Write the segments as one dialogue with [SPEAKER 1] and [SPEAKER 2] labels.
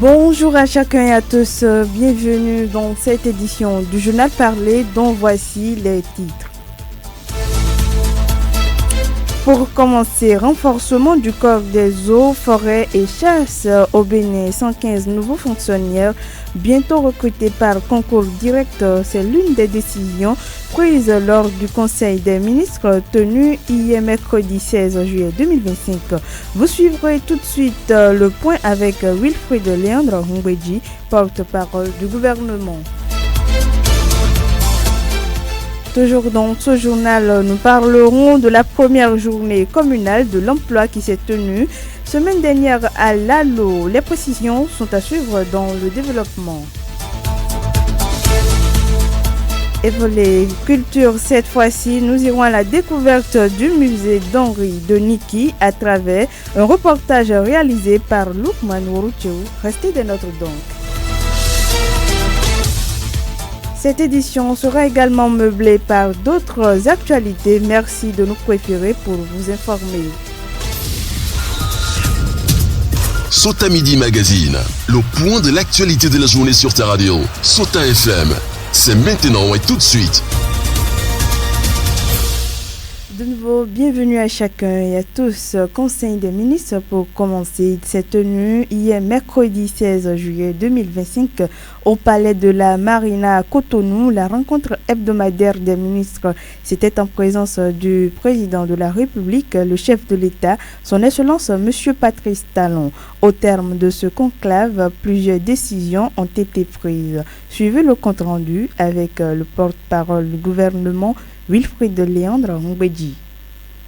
[SPEAKER 1] Bonjour à chacun et à tous, bienvenue dans cette édition du journal parlé dont voici les titres. Pour commencer, renforcement du corps des eaux, forêts et chasse au Bénin, 115 nouveaux fonctionnaires bientôt recrutés par concours direct. C'est l'une des décisions prises lors du Conseil des ministres tenu hier mercredi 16 juillet 2025. Vous suivrez tout de suite le point avec Wilfried Léandre Ngweji, porte-parole du gouvernement. Toujours dans ce journal, nous parlerons de la première journée communale de l'emploi qui s'est tenue semaine dernière à Lalo. Les précisions sont à suivre dans le développement. Et volet culture, cette fois-ci, nous irons à la découverte du musée d'Henri de Niki à travers un reportage réalisé par Lukman Wurucheu. Restez des nôtres donc. Cette édition sera également meublée par d'autres actualités. Merci de nous préférer pour vous informer.
[SPEAKER 2] Sota Midi Magazine, le point de l'actualité de la journée sur ta radio. Sota FM, c'est maintenant et tout de suite.
[SPEAKER 1] De nouveau, bienvenue à chacun et à tous. Conseil des ministres pour commencer. s'est tenu hier mercredi 16 juillet 2025 au palais de la Marina à Cotonou. La rencontre hebdomadaire des ministres, c'était en présence du président de la République, le chef de l'État, son Excellence M. Patrice Talon. Au terme de ce conclave, plusieurs décisions ont été prises. Suivez le compte-rendu avec le porte-parole du gouvernement, Wilfried Léandre Ngweji.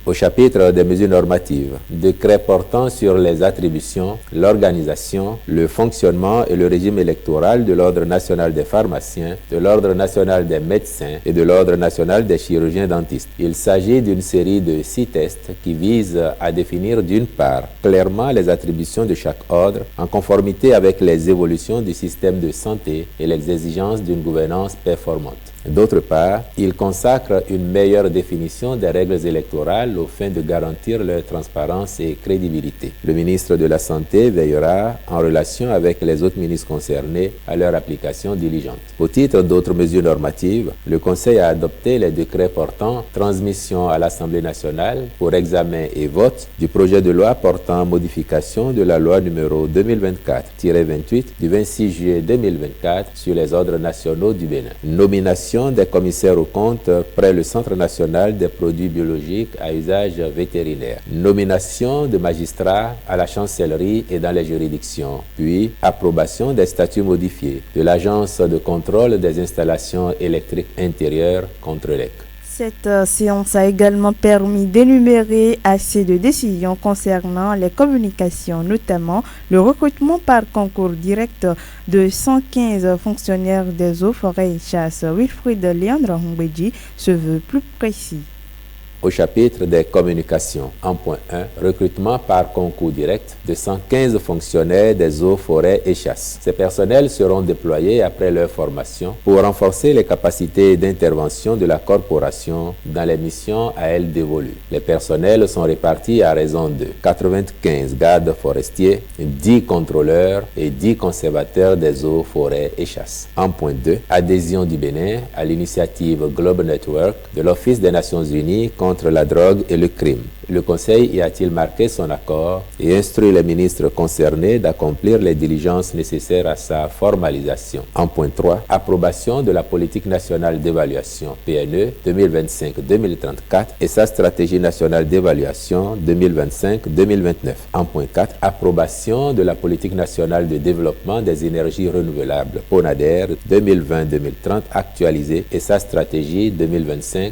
[SPEAKER 3] Au chapitre des mesures normatives, décret portant sur les attributions, l'organisation, le fonctionnement et le régime électoral de l'Ordre national des pharmaciens, de l'Ordre national des médecins et de l'Ordre national des chirurgiens dentistes. Il s'agit d'une série de 6 tests qui visent à définir d'une part clairement les attributions de chaque ordre en conformité avec les évolutions du système de santé et les exigences d'une gouvernance performante. D'autre part, il consacre une meilleure définition des règles électorales au fin de garantir leur transparence et crédibilité. Le ministre de la Santé veillera, en relation avec les autres ministres concernés, à leur application diligente. Au titre d'autres mesures normatives, le Conseil a adopté les décrets portant transmission à l'Assemblée nationale pour examen et vote du projet de loi portant modification de la loi numéro 2024-28 du 26 juillet 2024 sur les ordres nationaux du Bénin. Nomination des commissaires aux comptes près le Centre national des produits biologiques à usage vétérinaire. Nomination de magistrats à la chancellerie et dans les juridictions. Puis, approbation des statuts modifiés de l'Agence de contrôle des installations électriques intérieures Contrelec.
[SPEAKER 1] Cette séance a également permis d'énumérer assez de décisions concernant les communications, notamment le recrutement par concours direct de 115 fonctionnaires des eaux, forêts et chasse. Wilfried Léandre Ngweji se veut plus précis.
[SPEAKER 3] Au chapitre des communications, en point 1, recrutement par concours direct de 115 fonctionnaires des eaux, forêts et chasse. Ces personnels seront déployés après leur formation pour renforcer les capacités d'intervention de la corporation dans les missions à elle dévolues. Les personnels sont répartis à raison de 95 gardes forestiers, 10 contrôleurs et 10 conservateurs des eaux, forêts et chasse. En point 2, adhésion du Bénin à l'initiative Globe Network de l'Office des Nations Unies contre la drogue et le crime. Le Conseil y a-t-il marqué son accord et instruit les ministres concernés d'accomplir les diligences nécessaires à sa formalisation. En point 3, approbation de la politique nationale d'évaluation PNE 2025-2034 et sa stratégie nationale d'évaluation 2025-2029. En point 4, approbation de la politique nationale de développement des énergies renouvelables PONADER 2020-2030 actualisée et sa stratégie 2025-2030.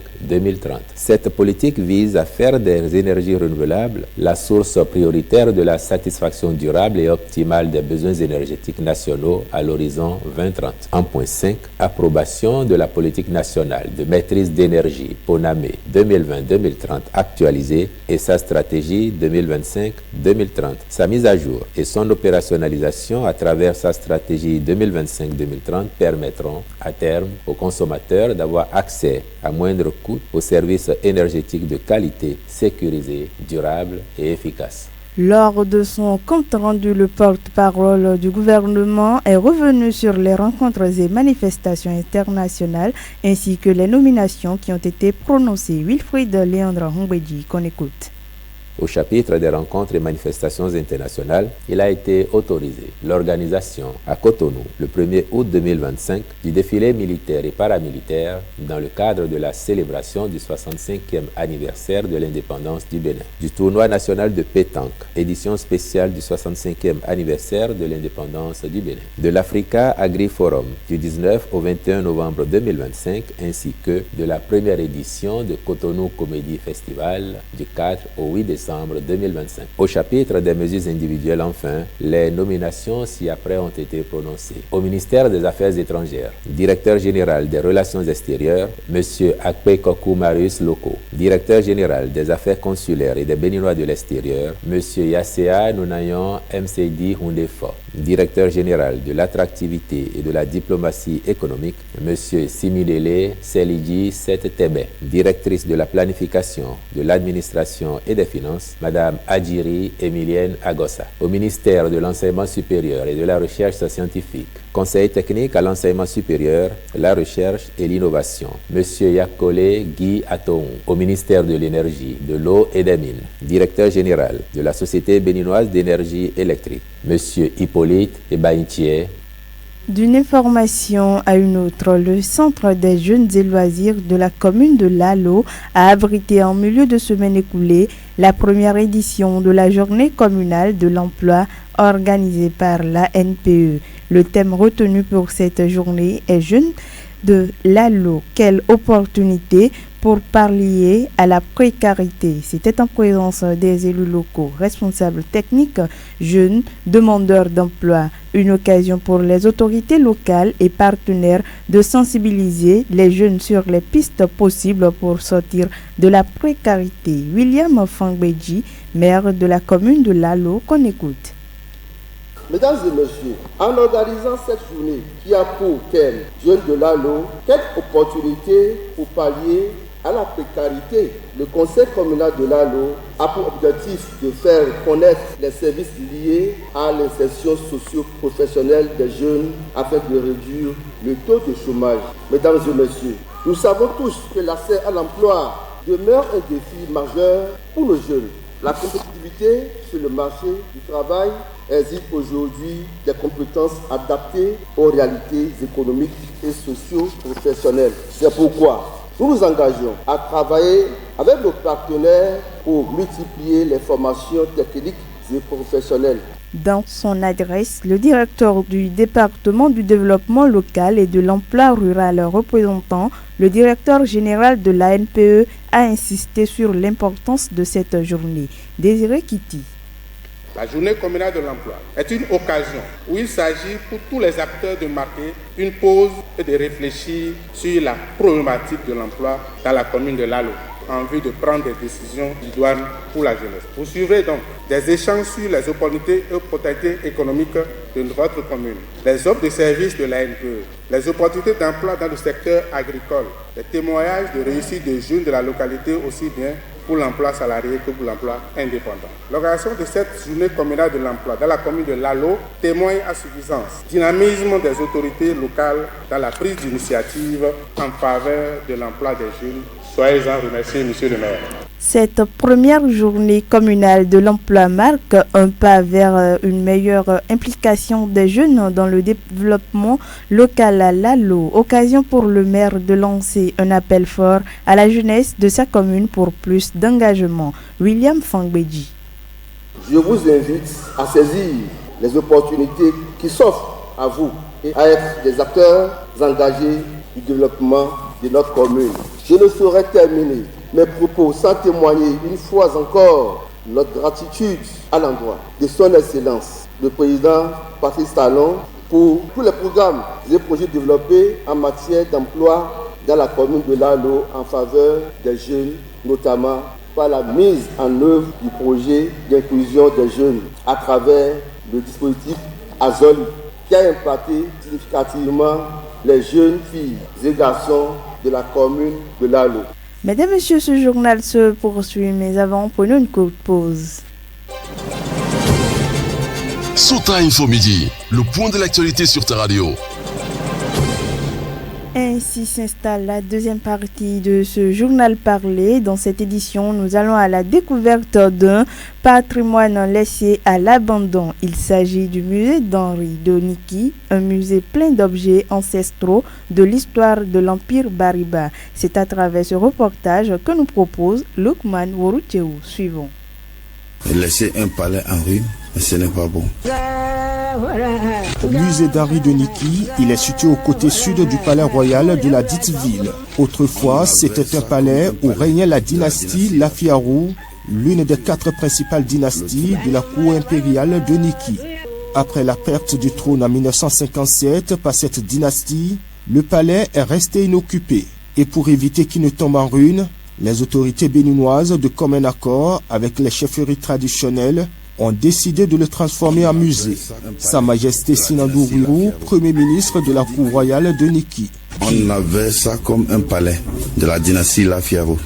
[SPEAKER 3] Cette politique vise à faire des énergies renouvelables la source prioritaire de la satisfaction durable et optimale des besoins énergétiques nationaux à l'horizon 2030. En point 5, approbation de la politique nationale de maîtrise d'énergie PONAME 2020-2030 actualisée et sa stratégie 2025-2030. Sa mise à jour et son opérationnalisation à travers sa stratégie 2025-2030 permettront à terme aux consommateurs d'avoir accès à moindre coût aux services énergétiques de qualité, sécurisés, durables et efficaces.
[SPEAKER 1] Lors de son compte rendu, le porte-parole du gouvernement est revenu sur les rencontres et manifestations internationales ainsi que les nominations qui ont été prononcées. Wilfried Léandre Hongbeji, qu'on écoute.
[SPEAKER 3] Au chapitre des rencontres et manifestations internationales, il a été autorisé l'organisation à Cotonou le 1er août 2025 du défilé militaire et paramilitaire dans le cadre de la célébration du 65e anniversaire de l'indépendance du Bénin, du tournoi national de pétanque, édition spéciale du 65e anniversaire de l'indépendance du Bénin, de l'Africa Agri Forum du 19 au 21 novembre 2025 ainsi que de la première édition de Cotonou Comedy Festival du 4 au 8 décembre 2025. Au chapitre des mesures individuelles, enfin, les nominations ci-après ont été prononcées. Au ministère des Affaires étrangères, directeur général des Relations extérieures, M. Akpe Kokou Marius Loko, directeur général des Affaires consulaires et des Béninois de l'extérieur, M. Yassea Nounayon MCD Hundefo, directeur général de l'attractivité et de la diplomatie économique, M. Similele Selidji Settebe, directrice de la planification, de l'administration et des finances, Madame Adjiri Emilienne Agossa. Au ministère de l'Enseignement supérieur et de la Recherche scientifique, Conseil technique à l'enseignement supérieur, la recherche et l'innovation, M. Yakole Guy Atoun. Au ministère de l'Énergie, de l'eau et des mines, directeur général de la Société béninoise d'énergie électrique, M. Hippolyte Ebaïntier.
[SPEAKER 1] D'une information à une autre, le Centre des jeunes et loisirs de la commune de Lalo a abrité en milieu de semaine écoulée la première édition de la journée communale de l'emploi organisée par la NPE. Le thème retenu pour cette journée est Jeunes de Lalo. Quelle opportunité pour pallier à la précarité. C'était en présence des élus locaux, responsables techniques, jeunes, demandeurs d'emploi. Une occasion pour les autorités locales et partenaires de sensibiliser les jeunes sur les pistes possibles pour sortir de la précarité. William Fangbeji, maire de la commune de Lalo, qu'on écoute.
[SPEAKER 4] Mesdames et messieurs, en organisant cette journée qui a pour thème Jeunes de Lalo, quelle opportunité pour pallier à la précarité. Le conseil communal de Lalo a pour objectif de faire connaître les services liés à l'insertion socio-professionnelle des jeunes afin de réduire le taux de chômage. Mesdames et messieurs, nous savons tous que l'accès à l'emploi demeure un défi majeur pour nos jeunes. La compétitivité sur le marché du travail exige aujourd'hui des compétences adaptées aux réalités économiques et socio-professionnelles. C'est pourquoi nous nous engageons à travailler avec nos partenaires pour multiplier les formations techniques et professionnelles.
[SPEAKER 1] Dans son adresse, le directeur du département du développement local et de l'emploi rural représentant le directeur général de la NPE a insisté sur l'importance de cette journée. Désiré Kiti.
[SPEAKER 5] La journée communale de l'emploi est une occasion où il s'agit pour tous les acteurs de marquer une pause et de réfléchir sur la problématique de l'emploi dans la commune de Lalo en vue de prendre des décisions idoines pour la jeunesse. Vous suivrez donc des échanges sur les opportunités et potentialités économiques de votre commune, les offres de services de la NPE, les opportunités d'emploi dans le secteur agricole, les témoignages de réussite des jeunes de la localité aussi bien pour l'emploi salarié que pour l'emploi indépendant. L'organisation de cette journée communale de l'emploi dans la commune de Lalo témoigne à suffisance dynamisme des autorités locales dans la prise d'initiative en faveur de l'emploi des jeunes. Soyez-en remerciés, monsieur le maire.
[SPEAKER 1] Cette première journée communale de l'emploi marque un pas vers une meilleure implication des jeunes dans le développement local à Lalo. Occasion pour le maire de lancer un appel fort à la jeunesse de sa commune pour plus d'engagement. William Fangbeji.
[SPEAKER 4] Je vous invite à saisir les opportunités qui s'offrent à vous et à être des acteurs engagés du développement de notre commune. Je ne saurais terminer mes propos sans témoigner une fois encore notre gratitude à l'endroit de son Excellence, le président Patrice Talon, pour tous les programmes et projets développés en matière d'emploi dans la commune de Lalo en faveur des jeunes, notamment par la mise en œuvre du projet d'inclusion des jeunes à travers le dispositif AZOL qui a impacté significativement les jeunes filles et garçons de la commune de Lalo.
[SPEAKER 1] Mesdames et messieurs, ce journal se poursuit, mais avant, prenons une courte pause.
[SPEAKER 2] Sota Info Midi, le point de l'actualité sur ta radio.
[SPEAKER 1] Ainsi s'installe la deuxième partie de ce journal parlé. Dans cette édition, nous allons à la découverte d'un patrimoine laissé à l'abandon. Il s'agit du musée d'Henri Doniki, un musée plein d'objets ancestraux de l'histoire de l'Empire Bariba. C'est à travers ce reportage que nous propose Lukman Worouteou. Suivons.
[SPEAKER 6] Laisser un palais en ruine, ce n'est pas bon.
[SPEAKER 7] Musée d'Henri Doniki, il est situé au côté sud du palais royal de la dite ville. Autrefois, c'était un palais où régnait la dynastie Lafiarou, l'une des 4 principales dynasties de la cour impériale de Niki. Après la perte du trône en 1957 par cette dynastie, le palais est resté inoccupé. Et pour éviter qu'il ne tombe en ruine, les autorités béninoises, de commun accord avec les chefferies traditionnelles, ont décidé de le transformer en musée. Sa Majesté Sinandou Ouirou, Premier ministre de la Cour royale de Niki.
[SPEAKER 6] On avait ça comme un palais de la dynastie Lafiaro.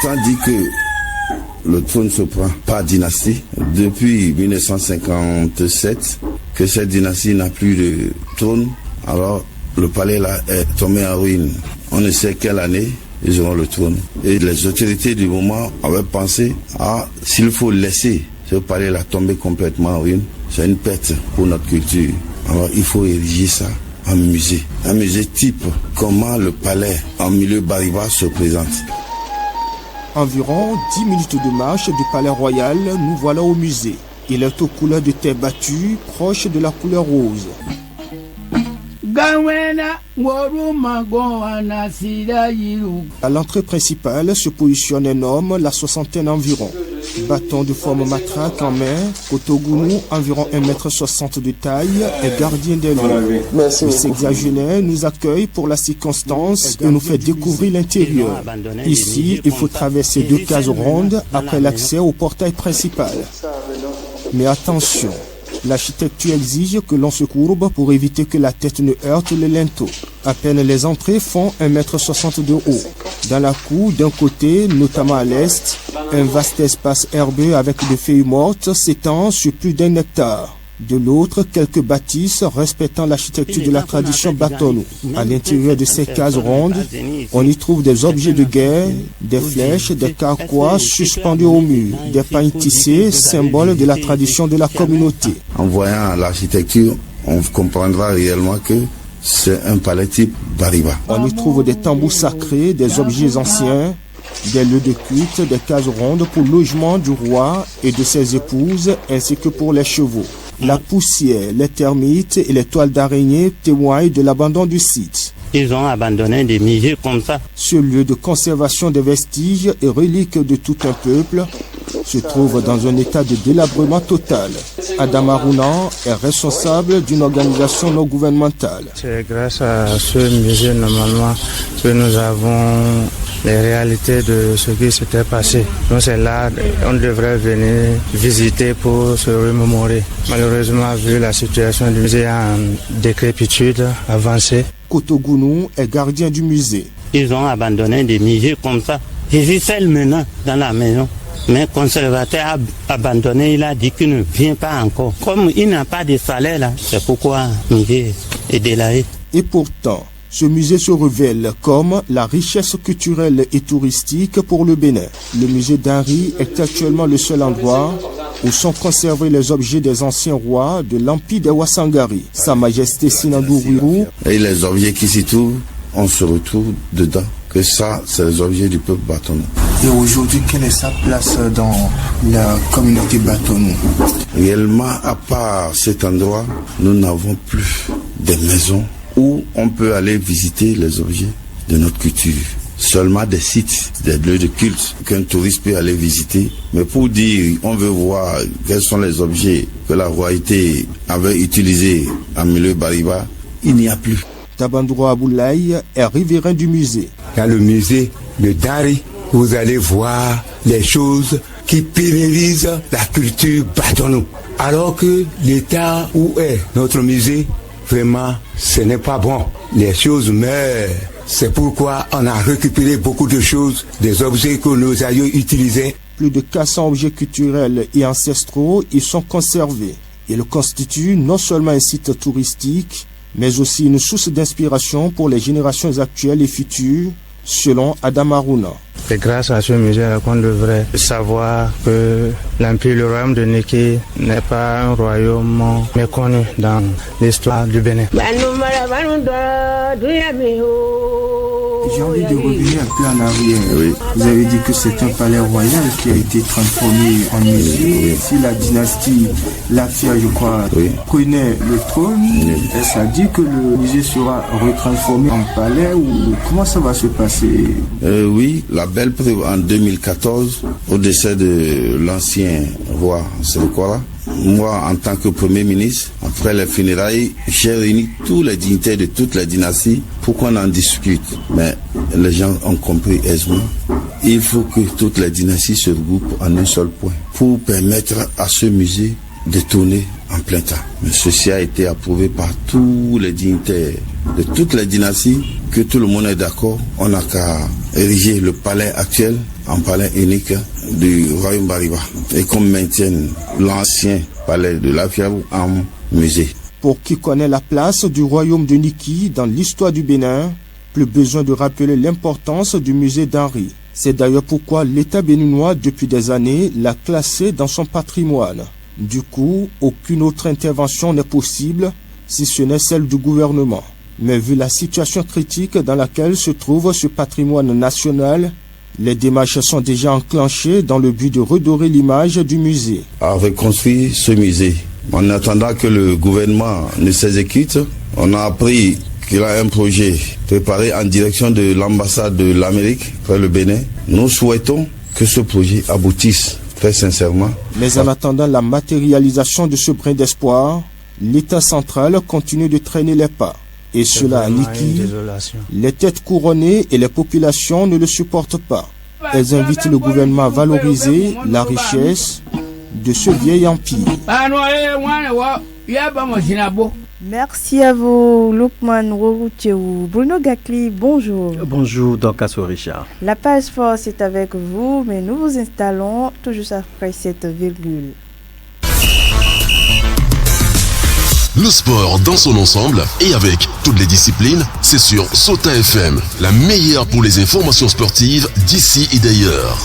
[SPEAKER 6] Étant dit que le trône se prend par dynastie, depuis 1957, que cette dynastie n'a plus de trône, alors le palais là est tombé en ruine. On ne sait quelle année ils auront le trône. Et les autorités du moment avaient pensé à s'il faut laisser ce palais-là tomber complètement en ruine, c'est une perte pour notre culture. Alors il faut ériger ça en musée. Un musée type, comment le palais en milieu Bariba se présente.
[SPEAKER 7] Environ 10 minutes de marche du palais royal, nous voilà au musée. Il est aux couleurs de terre battue, proche de la couleur rose. À l'entrée principale se positionne un homme, la soixantaine environ. Bâton de forme matraque en main, Kotogounou, environ 1,60 m de taille, est gardien des lieux. Le sexagénaire nous accueille pour la circonstance et nous fait découvrir l'intérieur. Ici, il faut traverser 2 cases rondes après l'accès au portail principal. Mais attention, l'architecture exige que l'on se courbe pour éviter que la tête ne heurte le linteau. À peine les entrées font 1,60 m de haut. Dans la cour, d'un côté, notamment à l'est, un vaste espace herbeux avec des feuilles mortes s'étend sur plus d'1 hectare. De l'autre, quelques bâtisses respectant l'architecture de la tradition Batonou. À l'intérieur de ces cases rondes, on y trouve des objets de guerre, des flèches, des carquois suspendus au mur, des pagnes tissées, symboles de la tradition de la communauté.
[SPEAKER 6] En voyant l'architecture, on comprendra réellement que c'est un palais type Bariba.
[SPEAKER 7] On y trouve des tambours sacrés, des objets anciens, des lieux de culte, des cases rondes pour logement du roi et de ses épouses, ainsi que pour les chevaux. La poussière, les termites et les toiles d'araignée témoignent de l'abandon du site.
[SPEAKER 8] Ils ont abandonné des musées comme ça.
[SPEAKER 7] Ce lieu de conservation des vestiges et reliques de tout un peuple se trouve dans un état de délabrement total. Adam Arounan est responsable d'une organisation non gouvernementale.
[SPEAKER 9] C'est grâce à ce musée normalement que nous avons les réalités de ce qui s'était passé. Donc c'est là on devrait venir visiter pour se remémorer. Malheureusement, vu la situation du musée en décrépitude avancée.
[SPEAKER 7] Kotogounou est gardien du musée.
[SPEAKER 8] Ils ont abandonné des musées comme ça. Je suis seul maintenant dans la maison. Mais le conservateur a abandonné, il a dit qu'il ne vient pas encore. Comme il n'a pas de salaire là, c'est pourquoi le musée est délabré.
[SPEAKER 7] Et pourtant, ce musée se révèle comme la richesse culturelle et touristique pour le Bénin. Le musée d'Henri est actuellement le seul endroit où sont conservés les objets des anciens rois de l'Empire des Ouassangari. Sa Majesté Sinandou Ouirou.
[SPEAKER 6] Et les objets qui s'y trouvent, on se retrouve dedans. Que ça, c'est les objets du peuple Batonou.
[SPEAKER 10] Et aujourd'hui, quelle est sa place dans la communauté Batonou?
[SPEAKER 6] Réellement, à part cet endroit, nous n'avons plus des maisons où on peut aller visiter les objets de notre culture. Seulement des sites, des lieux de culte qu'un touriste peut aller visiter. Mais pour dire, on veut voir quels sont les objets que la royauté avait utilisés en milieu Bariba, il n'y a plus.
[SPEAKER 7] Tabandro Aboulaye est riverain du musée.
[SPEAKER 11] Dans le musée de Dari, vous allez voir les choses qui pérennisent la culture Batonou. Alors que l'état où est notre musée, vraiment, ce n'est pas bon. Les choses meurent. C'est pourquoi on a récupéré beaucoup de choses, des objets que nos aïeux utilisaient.
[SPEAKER 7] Plus de 400 objets culturels et ancestraux y sont conservés. Il constitue non seulement un site touristique, mais aussi une source d'inspiration pour les générations actuelles et futures, selon Adam Aruna.
[SPEAKER 9] C'est grâce à ce musée qu'on devrait savoir que l'Empire, le royaume de Niki n'est pas un royaume méconnu dans l'histoire du Bénin.
[SPEAKER 10] J'ai envie de revenir un peu en arrière. Oui. Vous avez dit que c'est un palais royal qui a été transformé en musée. Si la dynastie Lafia, je crois, connaît le trône, est-ce à dire que le musée sera retransformé en palais ou comment ça va se passer?
[SPEAKER 6] Oui, la belle preuve en 2014, au décès de l'ancien roi Sélékora. Moi, en tant que Premier ministre, après les funérailles, j'ai réuni tous les dignitaires de toutes les dynasties pour qu'on en discute. Mais les gens ont compris aisément. Il faut que toutes les dynasties se regroupent en un seul point pour permettre à ce musée de tourner en plein temps. Mais ceci a été approuvé par tous les dignitaires de toutes les dynasties, que tout le monde est d'accord. On n'a qu'à ériger le palais actuel en palais unique du royaume Bariba et qu'on maintienne l'ancien palais de Lafia en musée.
[SPEAKER 7] Pour qui connaît la place du royaume de Niki dans l'histoire du Bénin, plus besoin de rappeler l'importance du musée d'Henri. C'est d'ailleurs pourquoi l'État béninois, depuis des années, l'a classé dans son patrimoine. Du coup, aucune autre intervention n'est possible, si ce n'est celle du gouvernement. Mais vu la situation critique dans laquelle se trouve ce patrimoine national, les démarches sont déjà enclenchées dans le but de redorer l'image du musée.
[SPEAKER 6] À reconstruire ce musée, en attendant que le gouvernement ne s'exécute, on a appris qu'il a un projet préparé en direction de l'ambassade de l'Amérique près le Bénin. Nous souhaitons que ce projet aboutisse très sincèrement.
[SPEAKER 7] Mais en attendant la matérialisation de ce brin d'espoir, l'État central continue de traîner les pas. Et cela à Niki, les têtes couronnées et les populations ne le supportent pas. Elles invitent le gouvernement à valoriser la richesse de ce vieil empire.
[SPEAKER 1] Merci à vous, Lukman Roroutiou. Bruno Gakli, bonjour.
[SPEAKER 12] Bonjour, Dorcas Richard.
[SPEAKER 1] La page force est avec vous, mais nous vous installons tout juste après cette virgule.
[SPEAKER 2] Le sport dans son ensemble et avec toutes les disciplines, c'est sur Sota FM, la meilleure pour les informations sportives d'ici et d'ailleurs.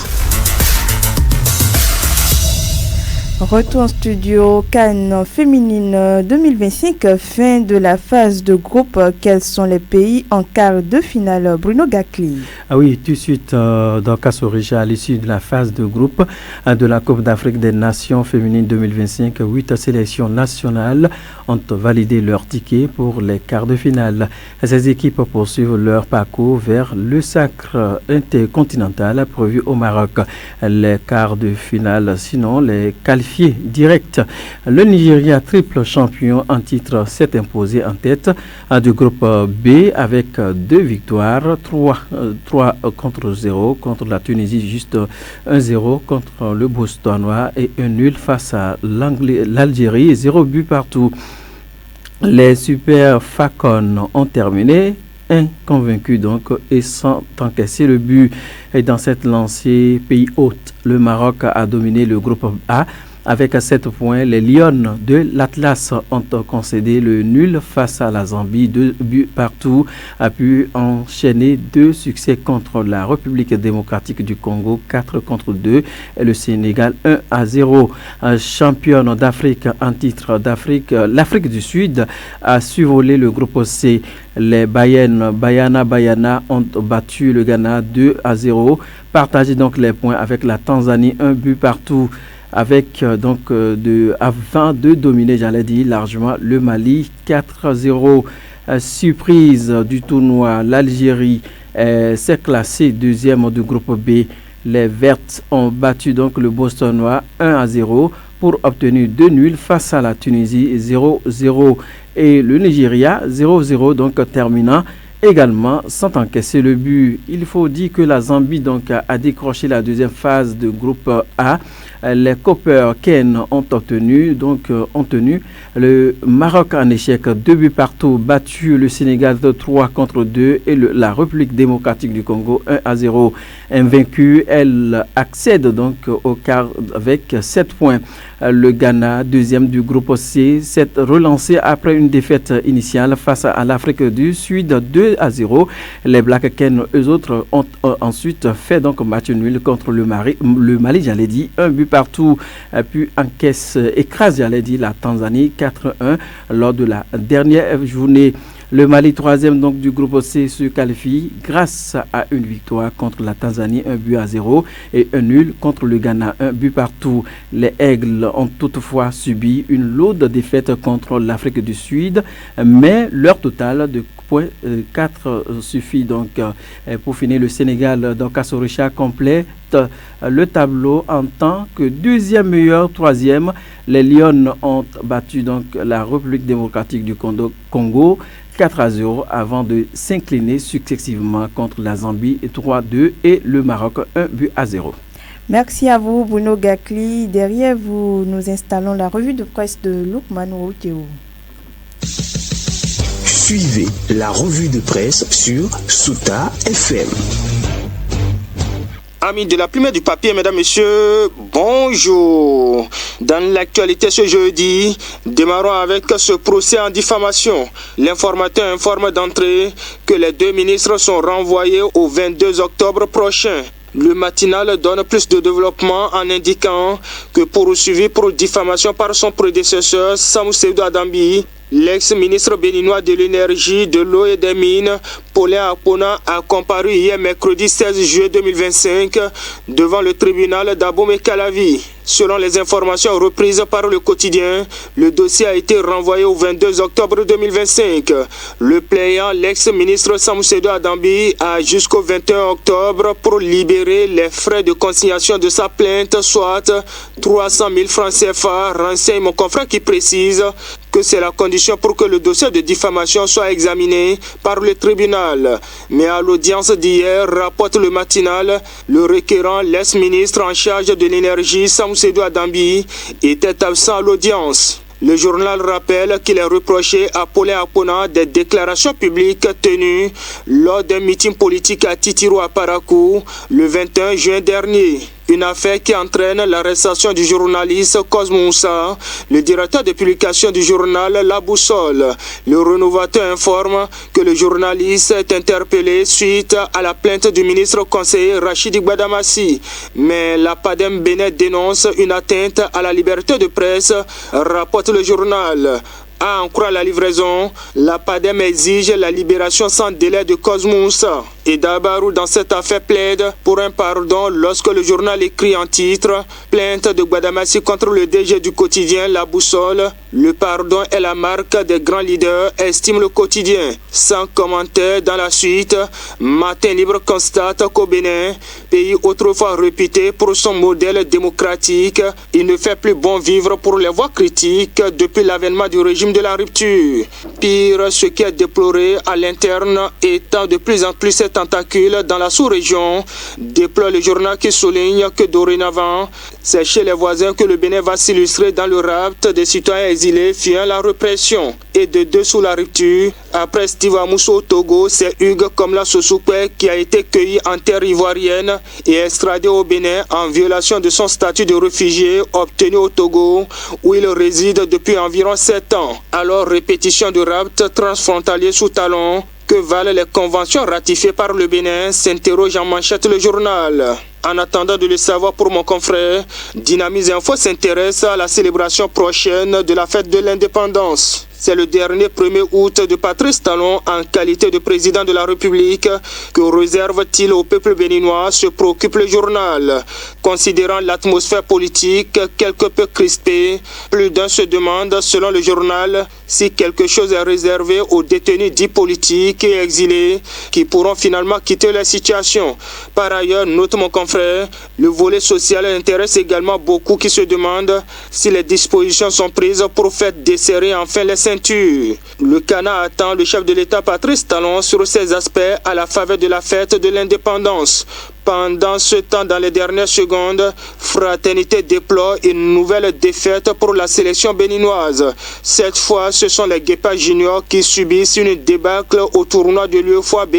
[SPEAKER 1] Retour en studio, CAN féminine 2025, fin de la phase de groupe. Quels sont les pays en quart de finale? Bruno Gakli.
[SPEAKER 12] Ah oui, tout de suite, dans Kassorija, à l'issue de la phase de groupe de la Coupe d'Afrique des Nations féminines 2025, 8 sélections nationales ont validé leur ticket pour les quarts de finale. Ces équipes poursuivent leur parcours vers le sacre intercontinental prévu au Maroc. Les quarts de finale, sinon les qualifiés direct. Le Nigeria, triple champion en titre, s'est imposé en tête du groupe B avec 2 victoires, 3 contre 0 contre la Tunisie, juste 1-0 contre le Botswana et un nul face à l'Algérie, 0 but partout. Les Super Falcons ont terminé inconvaincus donc et sans encaisser le but. Et dans cette lancée pays hôte, le Maroc a dominé le groupe A. Avec 7 points, les Lions de l'Atlas ont concédé le nul face à la Zambie, 2 buts partout, a pu enchaîner 2 succès contre la République démocratique du Congo, 4 contre 2, et le Sénégal 1-0. Championne d'Afrique en titre d'Afrique, l'Afrique du Sud a survolé le groupe C. Les Bayana ont battu le Ghana 2-0, partagé donc les points avec la Tanzanie, 1 but partout. Avec avant de dominer, j'allais dire largement, le Mali 4-0. Surprise du tournoi, l'Algérie s'est classée deuxième du groupe B. Les Vertes ont battu donc le Botswana 1-0 pour obtenir 2 nuls face à la Tunisie 0-0 et le Nigeria 0-0 donc terminant également sans encaisser le but. Il faut dire que la Zambie donc a décroché la deuxième phase de groupe A Les Copper Ken ont tenu le Maroc en échec, 2 buts partout, battu le Sénégal de 3-2 et la République démocratique du Congo 1-0. Invaincue, elle accède donc au quart avec 7 points. Le Ghana, deuxième du groupe C, s'est relancé après une défaite initiale face à l'Afrique du Sud 2-0. Les Black Ken, eux autres, ont ensuite fait donc match nul contre le Mali, j'allais dire, 1 but partout, puis écrase, j'allais dire, la Tanzanie 4-1 lors de la dernière journée. Le Mali, troisième donc du groupe C, se qualifie grâce à une victoire contre la Tanzanie, 1-0 et un nul contre le Ghana, 1 but partout. Les Aigles ont toutefois subi une lourde défaite contre l'Afrique du Sud, mais leur total de points 4 suffit donc pour finir. Le Sénégal, donc Kassoricha, complète le tableau en tant que deuxième meilleur, troisième. Les Lions ont battu donc la République démocratique du Congo 4-0 avant de s'incliner successivement contre la Zambie 3-2 et le Maroc 1-0.
[SPEAKER 1] Merci à vous, Bruno Gakli. Derrière vous, nous installons la revue de presse de Lukman Routeo.
[SPEAKER 13] Suivez la revue de presse sur Souta FM.
[SPEAKER 14] Amis de la plume et du papier, mesdames, messieurs, bonjour. Dans l'actualité ce jeudi, démarrons avec ce procès en diffamation. L'informateur informe d'entrée que les 2 ministres sont renvoyés au 22 octobre prochain. Le matinal donne plus de développement en indiquant que poursuivi pour diffamation par son prédécesseur Samou Seydou Adambi, l'ex-ministre béninois de l'énergie, de l'eau et des mines, Paulin Akpona, a comparu hier mercredi 16 juillet 2025 devant le tribunal d'Abomey-Calavi. Selon les informations reprises par le quotidien, le dossier a été renvoyé au 22 octobre 2025. Le plaignant, l'ex-ministre Samou Seydou Adambi, a jusqu'au 21 octobre pour libérer les frais de consignation de sa plainte, soit 300 000 francs CFA, renseigne mon confrère qui précise que c'est la condition pour que le dossier de diffamation soit examiné par le tribunal. Mais à l'audience d'hier, rapporte le matinal, le requérant, l'ex-ministre en charge de l'énergie, Samou Seydou Adambi, était absent à l'audience. Le journal rappelle qu'il est reproché à Paulin Akpona des déclarations publiques tenues lors d'un meeting politique à Titiro à Parakou le 21 juin dernier. Une affaire qui entraîne l'arrestation du journaliste Cosmo Moussa, le directeur de publication du journal La Boussole. Le Renovateur informe que le journaliste est interpellé suite à la plainte du ministre conseiller Rachidi Gbadamassi. Mais la PADEM Bénin dénonce une atteinte à la liberté de presse, rapporte le journal. À en croire la livraison, la PADEM exige la libération sans délai de Cosmo Moussa. Et Dabarou dans cette affaire plaide pour un pardon lorsque le journal écrit en titre « Plainte de Gbadamassi contre le DG du quotidien La Boussole. Le pardon est la marque des grands leaders », estime le quotidien. Sans commentaire dans la suite, Matin Libre constate qu'au Bénin, pays autrefois réputé pour son modèle démocratique, il ne fait plus bon vivre pour les voix critiques depuis l'avènement du régime de la rupture. Pire, ce qui est déploré à l'interne étant de plus en plus cette tentacules dans la sous-région, déplore le journal qui souligne que dorénavant, c'est chez les voisins que le Bénin va s'illustrer dans le rapt des citoyens exilés fuyant la répression. Et de deux sous la rupture, après Steve Amousso au Togo, c'est Hugues Komla Sossoukwe qui a été cueilli en terre ivoirienne et extradé au Bénin en violation de son statut de réfugié obtenu au Togo, où il réside depuis environ 7 ans. Alors, répétition de rapt transfrontalier sous talon. Que valent les conventions ratifiées par le Bénin, s'interroge en manchette le journal. En attendant de le savoir pour mon confrère, Dynamise Info s'intéresse à la célébration prochaine de la fête de l'indépendance. C'est le dernier 1er août de Patrice Talon en qualité de président de la République. Que réserve-t-il au peuple béninois, se préoccupe le journal. Considérant l'atmosphère politique quelque peu crispée, plus d'un se demande, selon le journal, si quelque chose est réservé aux détenus dits politiques et exilés qui pourront finalement quitter la situation. Par ailleurs, note mon confrère, le volet social intéresse également beaucoup qui se demandent si les dispositions sont prises pour faire desserrer enfin les ceintures. Le Cana attend le chef de l'État Patrice Talon sur ces aspects à la faveur de la fête de l'indépendance. Pendant ce temps, dans les dernières secondes, Fraternité déploie une nouvelle défaite pour la sélection béninoise. Cette fois, ce sont les Guépas juniors qui subissent une débâcle au tournoi de l'UEFOA B,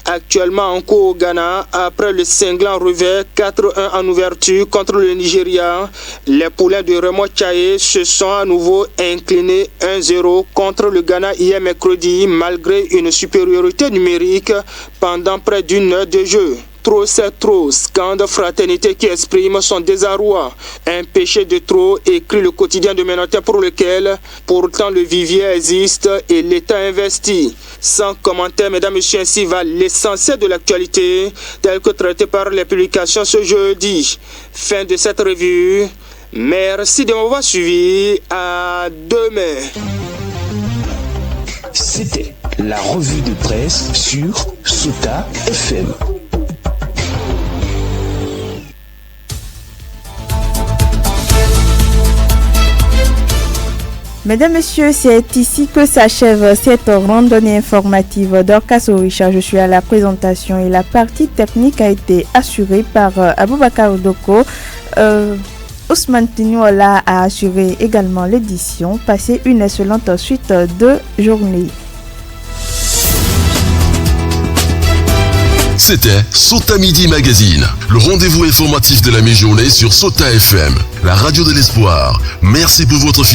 [SPEAKER 14] actuellement en cours au Ghana, après le cinglant revers 4-1 en ouverture contre le Nigeria. Les poulains de Raymond Tchaye se sont à nouveau inclinés 1-0 contre le Ghana hier mercredi, malgré une supériorité numérique pendant près d'une heure de jeu. Trop c'est trop, scande Fraternité qui exprime son désarroi. Un péché de trop, écrit le quotidien de Ménotin, pour lequel pourtant le vivier existe et l'État investit. Sans commentaire, mesdames, messieurs, ainsi va l'essentiel de l'actualité tel que traité par les publications ce jeudi. Fin de cette revue. Merci de m'avoir suivi. À demain.
[SPEAKER 13] C'était la revue de presse sur Sota FM.
[SPEAKER 1] Mesdames, Messieurs, c'est ici que s'achève cette randonnée informative d'Orcas Orisha. Je suis à la présentation et la partie technique a été assurée par Aboubakar Odoko. Ousmane Tinouala a assuré également l'édition. Passez une excellente suite de journée.
[SPEAKER 2] C'était Sota Midi Magazine, le rendez-vous informatif de la mi-journée sur Sota FM, la radio de l'espoir. Merci pour votre fidélité.